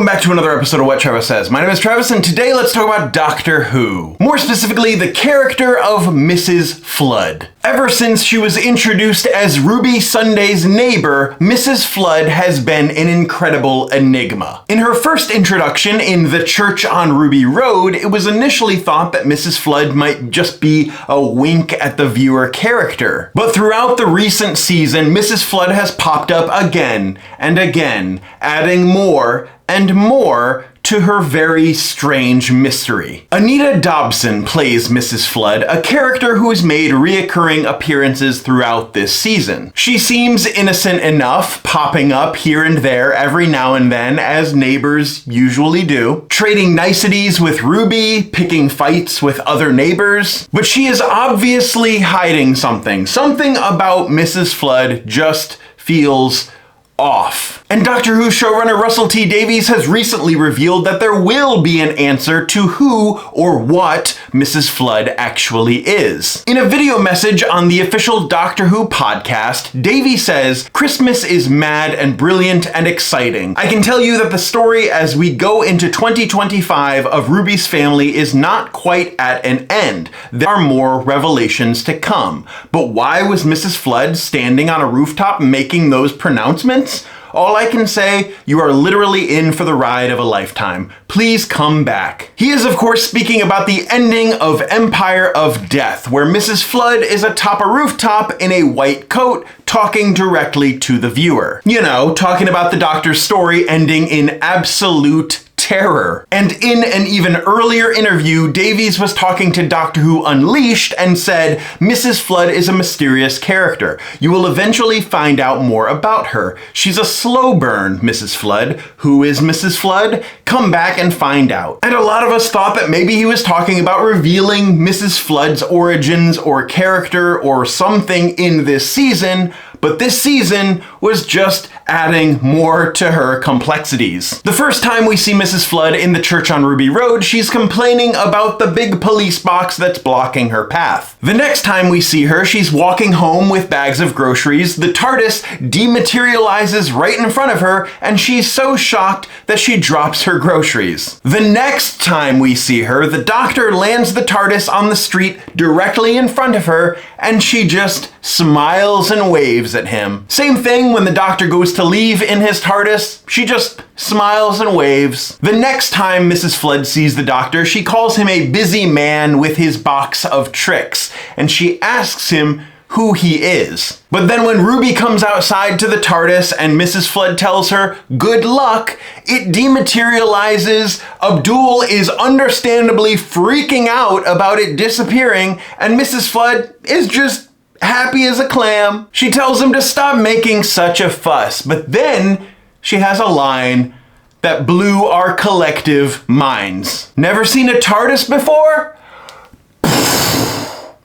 Welcome back to another episode of What Travis Says. My name is Travis, and today let's talk about Doctor Who. More specifically, the character of Mrs. Flood. Ever since she was introduced as Ruby Sunday's neighbor, Mrs. Flood has been an incredible enigma. In her first introduction in The Church on Ruby Road, it was initially thought that Mrs. Flood might just be a wink at the viewer character. But throughout the recent season, Mrs. Flood has popped up again and again, adding more and more to her very strange mystery. Anita Dobson plays Mrs. Flood, a character who has made reoccurring appearances throughout this season. She seems innocent enough, popping up here and there every now and then, as neighbors usually do, trading niceties with Ruby, picking fights with other neighbors, but she is obviously hiding something. Something about Mrs. Flood just feels off. And Doctor Who showrunner Russell T Davies has recently revealed that there will be an answer to who or what Mrs. Flood actually is. In a video message on the official Doctor Who podcast, Davies says, "Christmas is mad and brilliant and exciting. I can tell you that the story as we go into 2025 of Ruby's family is not quite at an end. There are more revelations to come. But why was Mrs. Flood standing on a rooftop making those pronouncements? All I can say, you are literally in for the ride of a lifetime. Please come back." He is, of course, speaking about the ending of Empire of Death, where Mrs. Flood is atop a rooftop in a white coat, talking directly to the viewer. You know, talking about the Doctor's story ending in absolute terror. And in an even earlier interview, Davies was talking to Doctor Who Unleashed and said, "Mrs. Flood is a mysterious character. You will eventually find out more about her. She's a slow burn, Mrs. Flood. Who is Mrs. Flood? Come back and find out." And a lot of us thought that maybe he was talking about revealing Mrs. Flood's origins or character or something in this season, but this season was just adding more to her complexities. The first time we see Mrs. Flood in The Church on Ruby Road, she's complaining about the big police box that's blocking her path. The next time we see her, she's walking home with bags of groceries. The TARDIS dematerializes right in front of her, and she's so shocked that she drops her groceries. The next time we see her, the Doctor lands the TARDIS on the street directly in front of her, and she just smiles and waves at him. Same thing when the Doctor goes to leave in his TARDIS, she just smiles and waves. The next time Mrs. Flood sees the Doctor, she calls him a busy man with his box of tricks, and she asks him who he is. But then when Ruby comes outside to the TARDIS and Mrs. Flood tells her, "Good luck," it dematerializes. Abdul is understandably freaking out about it disappearing, and Mrs. Flood is just happy as a clam. She tells him to stop making such a fuss, but then she has a line that blew our collective minds. "Never seen a TARDIS before?"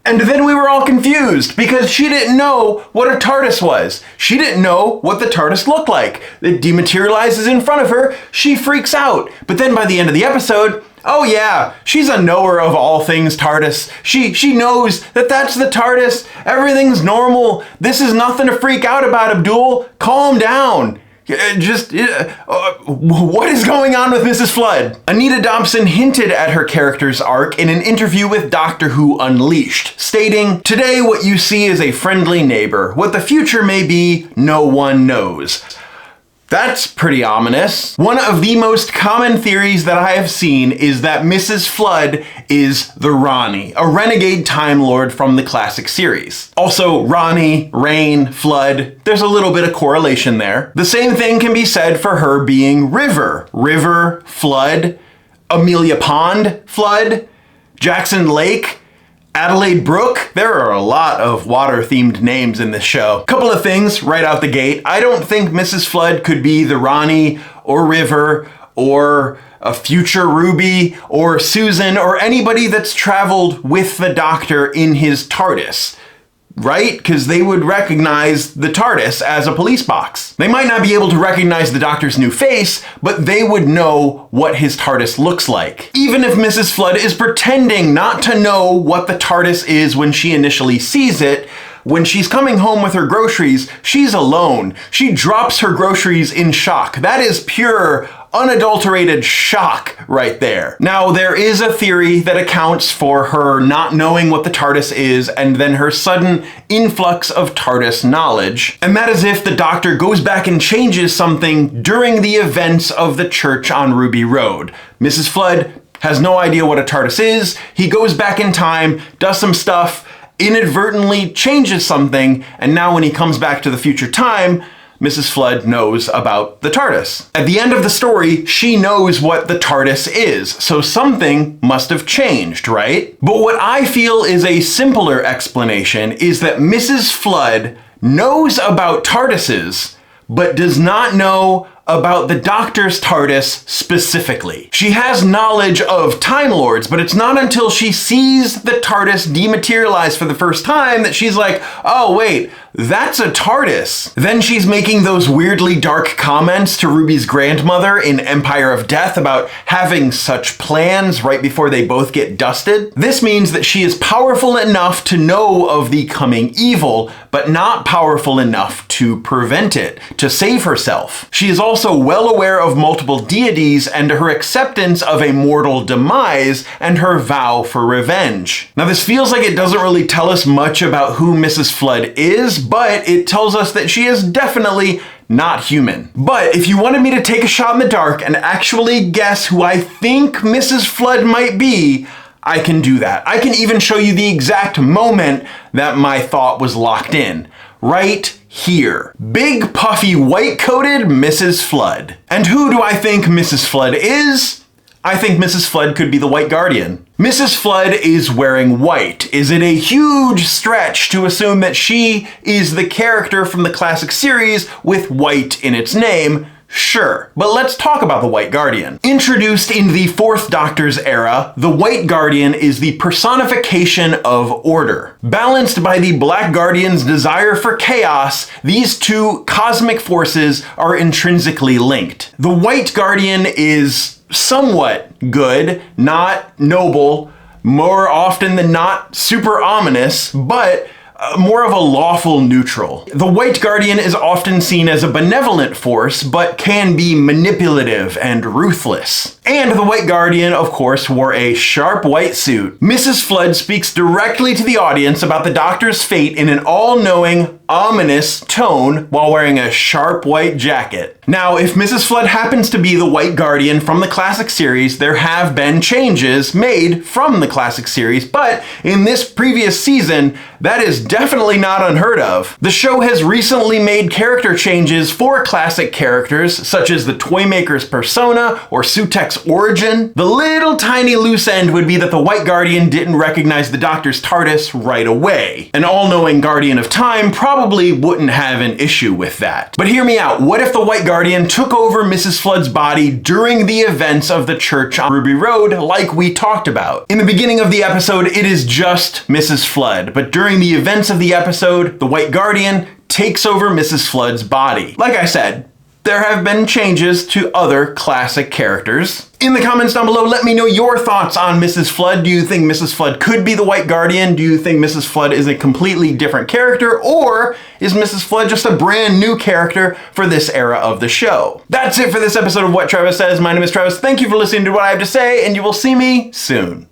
And then we were all confused because she didn't know what a TARDIS was. She didn't know what the TARDIS looked like. It dematerializes in front of her. She freaks out. But then by the end of the episode, oh yeah, she's a knower of all things TARDIS. She knows that that's the TARDIS. Everything's normal. This is nothing to freak out about, Abdul. Calm down. What is going on with Mrs. Flood? Anita Dobson hinted at her character's arc in an interview with Doctor Who Unleashed, stating, "Today what you see is a friendly neighbor. What the future may be, no one knows." That's pretty ominous. One of the most common theories that I have seen is that Mrs. Flood is the Ronnie, a renegade Time Lord from the classic series. Also, Ronnie, Rain, Flood, there's a little bit of correlation there. The same thing can be said for her being River. River, Flood, Amelia Pond, Flood, Jackson Lake, Adelaide Brook. There are a lot of water-themed names in this show. Couple of things right out the gate. I don't think Mrs. Flood could be the Ronnie or River or a future Ruby or Susan or anybody that's traveled with the Doctor in his TARDIS. Right? Because they would recognize the TARDIS as a police box. They might not be able to recognize the Doctor's new face, but they would know what his TARDIS looks like. Even if Mrs. Flood is pretending not to know what the TARDIS is when she initially sees it, when she's coming home with her groceries, she's alone. She drops her groceries in shock. That is pure, unadulterated shock right there. Now, there is a theory that accounts for her not knowing what the TARDIS is and then her sudden influx of TARDIS knowledge, and that is if the Doctor goes back and changes something during the events of the church on Ruby Road. Mrs. Flood has no idea what a TARDIS is. He goes back in time, does some stuff, inadvertently changes something, and now when he comes back to the future time, Mrs. Flood knows about the TARDIS. At the end of the story, she knows what the TARDIS is, so something must have changed, right? But what I feel is a simpler explanation is that Mrs. Flood knows about TARDISes, but does not know about the Doctor's TARDIS specifically. She has knowledge of Time Lords, but it's not until she sees the TARDIS dematerialize for the first time that she's like, oh wait, that's a TARDIS. Then she's making those weirdly dark comments to Ruby's grandmother in Empire of Death about having such plans right before they both get dusted. This means that she is powerful enough to know of the coming evil, but not powerful enough to prevent it, to save herself. She is also well aware of multiple deities and her acceptance of a mortal demise and her vow for revenge. Now, this feels like it doesn't really tell us much about who Mrs. Flood is, but it tells us that she is definitely not human. But if you wanted me to take a shot in the dark and actually guess who I think Mrs. Flood might be, I can do that. I can even show you the exact moment that my thought was locked in. Right here. Big, puffy, white-coated Mrs. Flood. And who do I think Mrs. Flood is? I think Mrs. Flood could be the White Guardian. Mrs. Flood is wearing white. Is it a huge stretch to assume that she is the character from the classic series with white in its name? Sure, but let's talk about the White Guardian. Introduced in the Fourth Doctor's era, the White Guardian is the personification of order. Balanced by the Black Guardian's desire for chaos, these two cosmic forces are intrinsically linked. The White Guardian is somewhat good, not noble, more often than not super ominous, but more of a lawful neutral. The White Guardian is often seen as a benevolent force, but can be manipulative and ruthless. And the White Guardian, of course, wore a sharp white suit. Mrs. Flood speaks directly to the audience about the Doctor's fate in an all-knowing, ominous tone while wearing a sharp white jacket. Now, if Mrs. Flood happens to be the White Guardian from the classic series, there have been changes made from the classic series, but in this previous season, that is definitely not unheard of. The show has recently made character changes for classic characters, such as the Toymaker's persona or Sutek's origin. The little tiny loose end would be that the White Guardian didn't recognize the Doctor's TARDIS right away. An all-knowing Guardian of Time probably wouldn't have an issue with that. But hear me out, what if the White Guardian took over Mrs. Flood's body during the events of the church on Ruby Road like we talked about? In the beginning of the episode, it is just Mrs. Flood, but during the events of the episode, the White Guardian takes over Mrs. Flood's body. Like I said, there have been changes to other classic characters. In the comments down below, let me know your thoughts on Mrs. Flood. Do you think Mrs. Flood could be the White Guardian? Do you think Mrs. Flood is a completely different character? Or is Mrs. Flood just a brand new character for this era of the show? That's it for this episode of What Travis Says. My name is Travis. Thank you for listening to what I have to say, and you will see me soon.